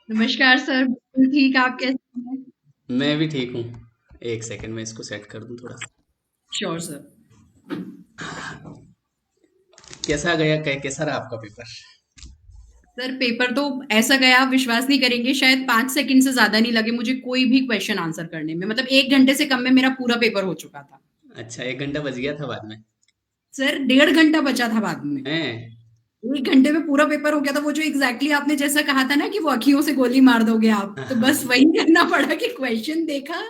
नमस्कार सर, बिल्कुल ठीक। आप कैसे हैं? मैं भी ठीक हूँ। एक सेकंड में इसको सेट कर दूँ थोड़ा सा। Sure sir. कैसा गया, कैसा रहा आपका पेपर? सर पेपर तो ऐसा गया, आप विश्वास नहीं करेंगे, शायद 5 सेकंड से ज्यादा नहीं लगे मुझे कोई भी क्वेश्चन आंसर करने में। मतलब 1 घंटे से कम में मेरा पूरा पेपर हो चुका था। अच्छा, 1 घंटा बच गया था बाद में। सर 1.5 घंटा बचा था बाद में। हैं? 1 घंटे में पूरा पेपर हो गया था। वो जो एग्जैक्टली आपने जैसा कहा था ना कि वो अखियों से गोली मार दोगे आप, तो बस हाँ। वही करना पड़ा कि क्वेश्चन देखा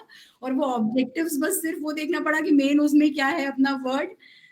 और वो ऑब्जेक्टिव्स, बस सिर्फ वो देखना पड़ा कि मेन उसमें क्या है अपना वर्ड।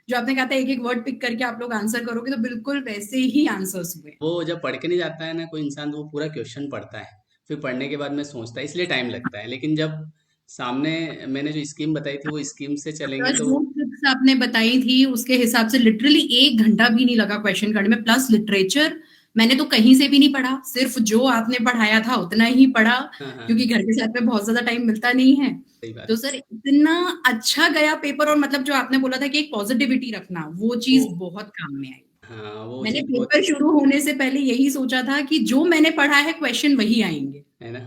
जो आपने कहा था एक एक वर्ड पिक करके आप लोग आंसर करोगे, तो बिल्कुल वैसे ही आंसर्स हुए। वो जब पढ़ के नहीं जाता है ना कोई इंसान, तो वो पूरा क्वेश्चन पढ़ता है, फिर पढ़ने के बाद में सोचता है, इसलिए टाइम लगता है। लेकिन जब सामने मैंने जो स्कीम बताई थी वो स्कीम से चलेंगे प्लस तो। वो ट्रिक्स आपने बताई थी उसके हिसाब से लिटरली 1 घंटा भी नहीं लगा क्वेश्चन करने में। प्लस लिटरेचर मैंने तो कहीं से भी नहीं पढ़ा, सिर्फ जो आपने पढ़ाया था उतना ही पढ़ा, हाँ हाँ, क्योंकि घर के साथ में बहुत ज्यादा टाइम मिलता नहीं है। सही बात तो है। सर इतना अच्छा गया पेपर, और मतलब जो आपने बोला था कि एक पॉजिटिविटी रखना, वो वो, चीज बहुत काम में आई। हाँ वो मैंने चीज़ बहुत। पेपर शुरू होने से पहले यही सोचा था कि जो मैंने पढ़ा है क्वेश्चन वही आएंगे। है ना?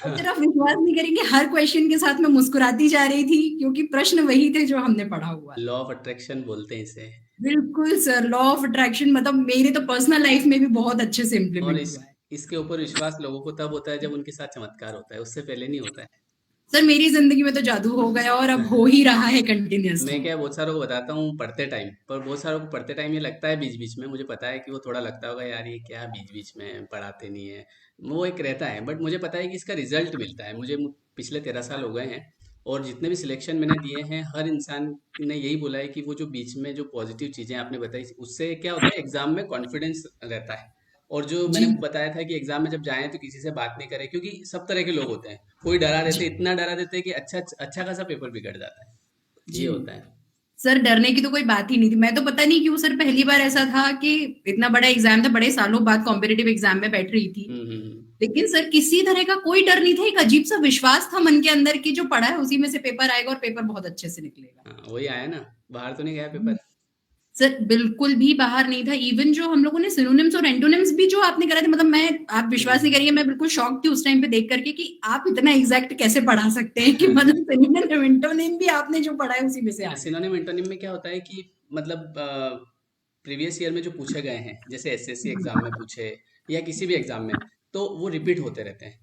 और फिर आप विश्वास नहीं करेंगे, हर क्वेश्चन के साथ मैं मुस्कुराती जा रही थी, क्योंकि प्रश्न वही थे जो हमने पढ़ा हुआ था। लॉ ऑफ अट्रैक्शन बोलते हैं इसे। बिल्कुल सर, लॉ ऑफ अट्रैक्शन मतलब मेरे तो पर्सनल लाइफ में भी बहुत अच्छे से और इम्प्लीमेंट इस हुआ है। इसके ऊपर विश्वास लोगों को तब होता है जब उनके साथ चमत्कार होता है, उससे पहले नहीं होता है। सर मेरी जिंदगी में तो जादू हो गया और अब हो ही रहा है मैं कंटिन्यूअसली। क्या बहुत सारों को बताता हूँ पढ़ते टाइम, पर बहुत सारों को पढ़ते टाइम ये लगता है बीच बीच में, मुझे पता है कि वो थोड़ा लगता होगा यार ये क्या बीच बीच में पढ़ाते नहीं है। वो एक रहता है, बट मुझे पता है कि इसका रिजल्ट मिलता है मुझे। पिछले 13 साल हो गए हैं, और जितने भी सिलेक्शन मैंने दिए हैं हर इंसान ने यही बोला है कि वो जो बीच में जो पॉजिटिव चीज़ें आपने बताई उससे क्या होता है, एग्जाम में कॉन्फिडेंस रहता है। और जो मैंने जी। बताया था कि एग्जाम में जब जाएं तो किसी से बात नहीं करें, क्योंकि सब तरह के लोग होते हैं। कोई डरा देते, जी। इतना डरा देते हैं कि अच्छा अच्छा खासा पेपर बिगड़ जाता है। ये जी। होता है। सर डरने की तो कोई बात ही नहीं थी। मैं तो पता नहीं क्यों सर, पहली बार ऐसा था कि इतना बड़ा एग्जाम था, बड़े सालों बाद कॉम्पिटेटिव एग्जाम में बैठ रही थी, हम्म। लेकिन सर किसी तरह का कोई डर नहीं था। एक अजीब सा विश्वास था मन के अंदर कि जो पढ़ा है उसी में से पेपर आएगा और पेपर बहुत अच्छे से निकलेगा। हाँ, वही आया ना। बाहर तो नहीं गया पेपर। सर बिल्कुल भी बाहर नहीं था। इवन जो हम लोगों ने सिनोनिम्स और एंटोनिम्स भी जो आपने कराए थे, मतलब मैं, आप विश्वास नहीं करिए, मैं बिल्कुल शॉक थी उस टाइम पे देख करके कि आप इतना एग्जैक्ट कैसे पढ़ा सकते हैं कि मतलब सिनोनिम एंटोनिम भी आपने जो पढ़ा है उसी में से आ गया। सिनोनिम एंटोनिम में क्या होता है कि मतलब प्रीवियस ईयर में जो पूछे गए हैं, जैसे एसएससी एग्जाम में पूछे या किसी भी एग्जाम में, तो वो रिपीट होते रहते हैं।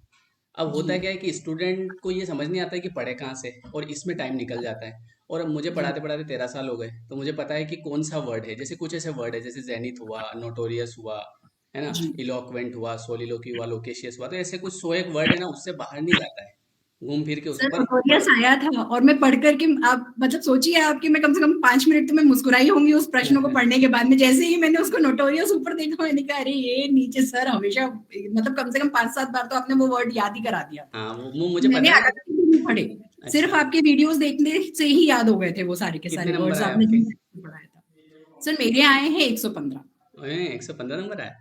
अब जी। होता क्या है कि स्टूडेंट को ये समझ नहीं आता है कि पढ़े कहाँ से, और इसमें टाइम निकल जाता है। और अब मुझे जी। पढ़ाते पढ़ाते 13 साल हो गए, तो मुझे पता है कि कौन सा वर्ड है। जैसे कुछ ऐसे वर्ड है, जैसे जेनिथ हुआ, नोटोरियस हुआ, है ना, जी। इलोक्वेंट हुआ, सोलिलोकी हुआ, लोकेशियस हुआ, तो ऐसे कुछ 100 एक वर्ड है ना, उससे बाहर नहीं जाता है। घूम फिर के उस सर पर नोटोरियस आया था और मैं पढ़ करके, आप मतलब सोचिए आपकी, मैं कम से कम 5 मिनट तो मैं मुस्कुराई होंगी उस प्रश्न को पढ़ने के बाद में। जैसे ही मैंने उसको नोटोरियस ऊपर देखा, मैंने कहा अरे ये नीचे सर हमेशा, मतलब कम से कम 5-7 बार तो आपने वो वर्ड याद ही करा दिया था। हाँ, वो मुझे मैंने पता है। अलग से भी नहीं पढ़े, सिर्फ अच्छा, आपके वीडियोस देखने से ही याद हो गए थे वो सारे के कितने सारे नंबर वर्ड्स आए आपने आपके? जो पढ़ाया था। सर मेरे आए हैं 115। 115 नंबर आए?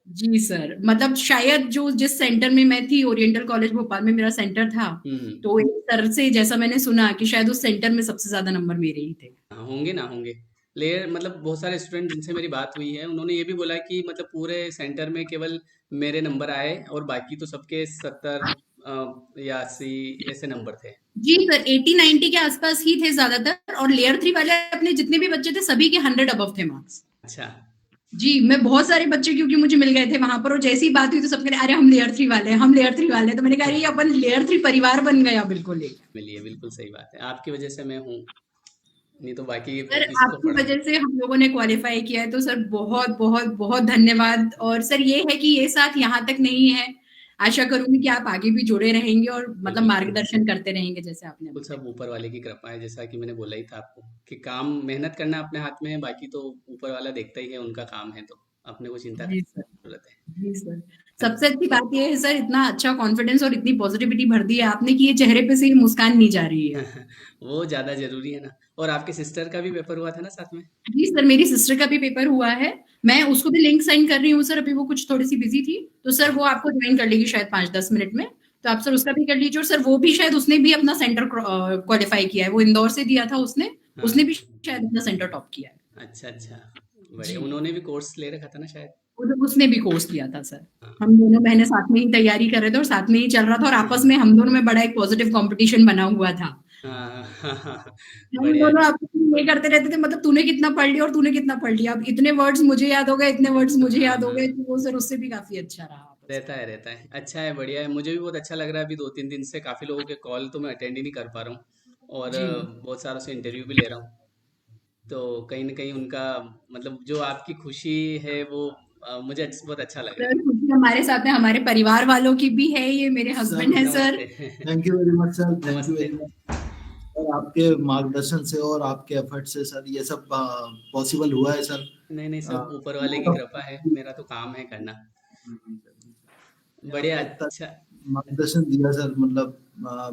जी सर, मतलब शायद जो जिस सेंटर में मैं थी, ओरिएंटल कॉलेज भोपाल में मेरा सेंटर था, हम्म। तो एक सर से जैसा मैंने सुना कि शायद उस सेंटर में सबसे ज्यादा नंबर मेरे ही थे। हाँ, होंगे ना होंगे। लेयर मतलब बहुत सारे स्टूडेंट जिनसे मेरी बात हुई है, उन्होंने ये भी बोला कि मतलब पूरे सेंटर में केवल मेरे नंबर आए, और बाकी तो सबके 70 या 80 ऐसे नंबर थे। जी सर, 80-90 के आसपास ही थे ज्यादातर, और लेयर 3 वाले अपने जितने भी बच्चे थे सभी के 100 अबव थे मार्क्स। अच्छा। जी, मैं बहुत सारे बच्चे क्योंकि मुझे मिल गए थे वहां पर, और जैसी ही बात हुई तो सब कह रहे अरे हम लेयर 3 वाले हैं, हम लेयर 3 वाले हैं। तो मैंने कहा अरे ये अपन लेयर 3 परिवार बन गया बिल्कुल ही। मिलिए, बिल्कुल सही बात है, आपकी वजह से मैं हूँ, नहीं तो बाकी सर किसको आपकी पढ़ा। वजह से हम लोगों ने क्वालिफाई किया है, तो सर बहुत बहुत बहुत धन्यवाद। और सर ये है कि ये साथ यहाँ तक नहीं है, आशा करूंगी कि आप आगे भी जुड़े रहेंगे और बिल्कुल मतलब बिल्कुल। मार्गदर्शन करते रहेंगे जैसे आपने अभी कुछ तक सब किया। ऊपर वाले की कृपा है, जैसा कि मैंने बोला ही था आपको कि काम मेहनत करना अपने हाथ में है, बाकी तो ऊपर वाला देखता ही है, उनका काम है, तो अपने को चिंता जी करने सर। की जरूरत जी सर। है। सबसे अच्छी बात ये है सर, इतना अच्छा कॉन्फिडेंस और इतनी पॉजिटिविटी भर दी है आपने कि ये चेहरे पे से ये मुस्कान नहीं जा रही है। वो ज्यादा जरूरी है ना। और आपके सिस्टर का भी पेपर हुआ था ना साथ में? जी सर, मेरी सिस्टर का भी पेपर हुआ है। मैं उसको भी लिंक सेंड कर रही हूँ सर, अभी वो कुछ थोड़ी सी बिजी थी, तो सर वो आपको ज्वाइन कर लेगी शायद 5-10 मिनट में। तो आप सर उसका भी कर लीजिए। और सर वो भी शायद उसने भी अपना सेंटर क्वालिफाई किया है, वो इंदौर से दिया था उसने। उसने हाँ। भी शायद अपना सेंटर टॉप किया है। अच्छा अच्छा, जी। बढ़िया। उन्होंने भी कोर्स ले रखा था ना शायद। उसने भी कोर्स किया था सर। हाँ हम दोनों बहनें साथ में ही तैयारी कर रहे थे और साथ में ही चल रहा था, और आपस में हम दोनों में बड़ा एक पॉजिटिव कंपटीशन बना हुआ था। हाँ हाँ हाँ, हम बढ़िया दोनों है। आपस में ये करते रहते थे, मतलब तूने कितना पढ़ लिया और तूने कितना पढ़ लिया, अब इतने वर्ड्स मुझे याद हो गए, इतने वर्ड्स मुझे हाँ याद हो हाँ, गए, तो वो सर उससे भी काफी अच्छा रहा आपस रहता है रहता है, अच्छा है, बढ़िया है। मुझे भी बहुत अच्छा लग रहा है, अभी 2-3 दिन से काफ़ी लोगों के कॉल तो मैं अटेंड ही नहीं कर पा रहा हूँ, और में। जी। बहुत सारों से इंटरव्यू भी ले रहा हूँ। तो कहीं न कहीं उनका मतलब जो आपकी खुशी है वो मुझे बहुत अच्छा लग रहा सर खुशी हमारे साथ है, हमारे परिवार वालों की भी है, ये मेरे सर हस्बैंड है। हैं सर। नमस्ते। Thank you very much sir, thank you नमस्ते। Very much. और आपके मार्गदर्शन से और आपके एफर्ट से सर ये सब पॉसिबल हुआ है सर। नहीं, नहीं, अ, सब ऊपर वाले की बहुत कृपा है, मेरा तो काम है करना। ने बढ़िया, हमें इतना अच्छा, मार्गदर्शन दिया सर, मतलब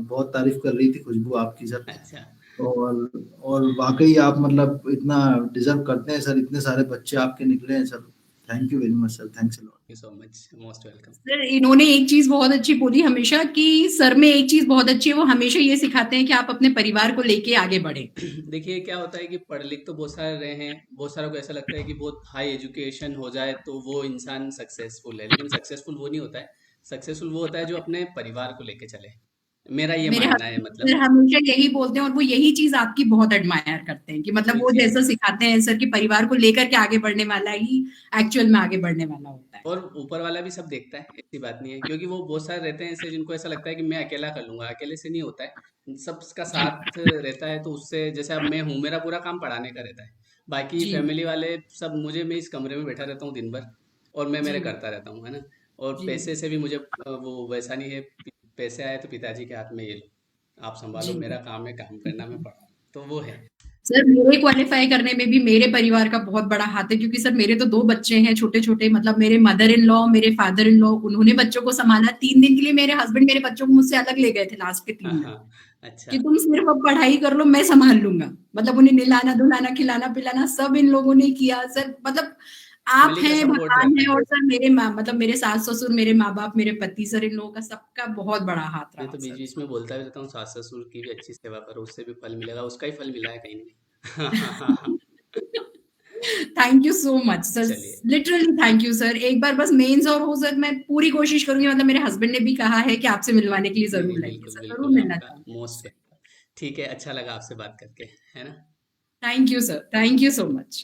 बहुत तारीफ कर रही थी खुशबू आपकी सर। अच्छा। और और वाकई आप मतलब इतना डिजर्व करते हैं सर, इतने सारे बच्चे आपके निकले हैं sir. Thank you very much sir, thanks a lot. Thank you so much, most welcome. Sir इन्होंने एक चीज बहुत अच्छी बोली हमेशा, कि सर में एक चीज बहुत अच्छी है, वो हमेशा ये सिखाते हैं कि आप अपने परिवार को लेके आगे बढ़े। देखिए क्या होता है कि पढ़ लिख तो बहुत सारे रहे हैं, बहुत सारों को ऐसा लगता है कि बहुत हाई एजुकेशन हो जाए तो वो इंसान सक्सेसफुल है, लेकिन सक्सेसफुल वो नहीं होता है। सक्सेसफुल वो होता है जो अपने परिवार को लेके चले। मेरा ये मेरे मानना है, हस्बैंड मतलब। सर हमेशा यही बोलते हैं, और वो यही चीज आपकी बहुत एडमायर करते हैं, कि मतलब वो बिल्कुल। जैसा सिखाते हैं सर, कि परिवार को लेकर के आगे बढ़ने वाला ही एक्चुअल में आगे बढ़ने वाला होता है। और ऊपर वाला भी सब देखता है, ऐसी बात नहीं है, क्योंकि वो बहुत सारे रहते हैं ऐसे जिनको ऐसा लगता है कि मैं अकेला कर लूंगा, अकेले से नहीं होता है, सबका जी। साथ रहता है, तो उससे जैसे अब मैं हूँ, मेरा पूरा काम पढ़ाने का रहता है। बाकी जी। फैमिली वाले सब, मुझे, मैं इस कमरे में बैठा रहता हूँ दिन भर, और मैं मेरे जी। करता रहता हूँ, है ना। और जी। पैसे से भी मुझे वो वैसा नहीं है, पैसे आए तो पिताजी के हाथ में, ये लो आप संभालो, जी। मेरा काम है काम करना, मैं पढ़ा, तो वो है। सर मेरे क्वालिफाई करने में भी मेरे परिवार का बहुत बड़ा हाथ है, क्योंकि सर मेरे तो 2 बच्चे हैं छोटे छोटे, मतलब मेरे मदर इन लॉ, मेरे फादर इन लॉ, उन्होंने बच्चों को संभाला 3 दिन के लिए। मेरे हस्बैंड मेरे बच्चों को मुझसे अलग ले गए थे लास्ट के हाँ 3 दिन, हाँ, अच्छा। कि तुम सिर्फ अब पढ़ाई कर लो, मैं संभाल लूंगा। मतलब उन्हें नहलाना धुलाना खिलाना पिलाना सब इन लोगों ने किया सर। मतलब आप फैमिली का हैं, सपोर्ट भगवान रहता है, है। और सर मेरे माँ, मतलब मेरे सास ससुर, मेरे माँ बाप, मेरे पति, सर इन लोगों का सबका बहुत बड़ा हाथ मैं रहा तो बीच सर। बीच में बोलता भी रहता हूँ, सास ससुर की भी अच्छी सेवा करो, उससे भी फल मिलेगा, उसका ही फल मिला है कहीं नहीं। Thank you so much sir, चलिए। Literally thank you sir. एक बार बस मेंस और हो सर, मैं पूरी कोशिश करूंगी, मतलब मेरे हस्बैंड ने भी कहा है कि आपसे मिलवाने के लिए नहीं जरूर नहीं, लाएंगे बिल्कुल सर, जरूर बिल्कुल, मिलना आपका चाहूंगी मोस्ट आपसे। है। ठीक है, अच्छा लगा आपसे बात करके, है ना। Thank you sir, thank you so much.